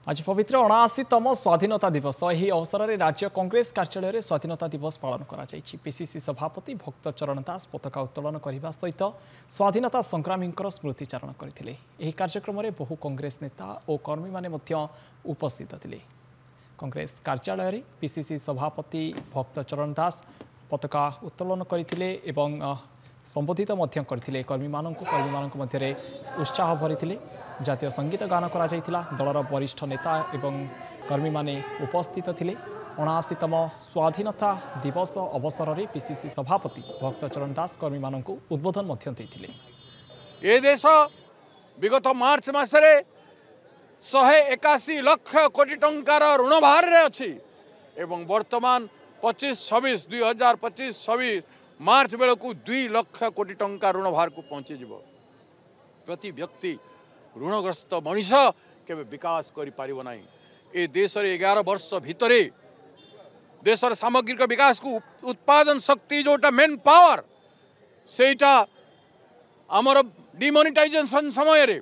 आज पवित्र 79तम स्वाधीनता दिवस यह अवसर में राज्य कांग्रेस कार्यालय स्वाधीनता दिवस पालन कर पीसीसी सभापति भक्त चरण दास पताका उत्तोलन करने सहित स्वाधीनता संग्रामी स्मृतिचारण करते। कार्यक्रम में बहु कांग्रेस नेता और कर्मी माने उपस्थित थे। कांग्रेस कार्यालय पीसीसी सभापति भक्त चरण दास पताका उत्तोलन करते संबोधित करते। कर्मी मध्य उत्साह भरी जातीय संगीत गान करा दलर वरिष्ठ नेता एवं कर्मी माने उपस्थित थे। 79तम स्वाधीनता दिवस अवसर में पीसीसी सभापति भक्त चरण दास कर्मी मानक उद्बोधन देते। ए देश विगत मार्च मासरे 181 लाख कोटी टंकार ऋण भार अच्छी एवं वर्तमान 2025 मार्च बेलू 2 लाख कोटी टंका ऋण भार को पहुँची जीव। प्रति व्यक्ति ऋणग्रस्त मनीष के विकास करि पारिबो नाही। ए देश रे 11 वर्ष भितरे देशर सामग्रिक विकास को उत्पादन शक्ति जोटा मेन पावर सेटा आमर डिमोनेटाइजेशन समय रे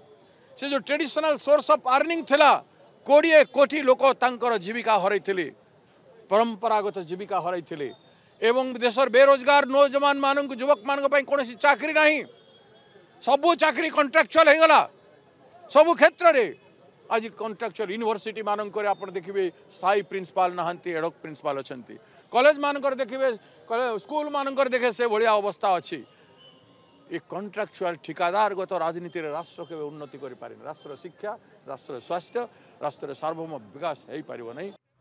से जो ट्रेडिशनल सोर्स ऑफ अर्निंग थिला 20 कोटी लोक तांकर जीविका हरैथिले, परंपरागत जीविका हरैथिले एवं देशर बेरोजगार नौजवान मानक युवक मानक पई कोनोसी चाकरी नाही। सबु चाकरी कॉन्ट्रैक्चुअल हे गला। सबु क्षेत्र रे आज कॉन्ट्रैक्चुअल यूनिवर्सिटी मानक आप देखिए स्थायी प्रिंसिपाल नहांती, एडक प्रिंसिपाल अच्छी। कॉलेज मानक देखिए स्कूल मानक देखे से भाया अवस्था अच्छी। ये कॉन्ट्रैक्चुअल ठिकादार गत राजनीति रे राष्ट्र के उन्नति करि पारे। राष्ट्र शिक्षा, राष्ट्र स्वास्थ्य, राष्ट्र सार्वभौम विकास हो पारिबो नहीं।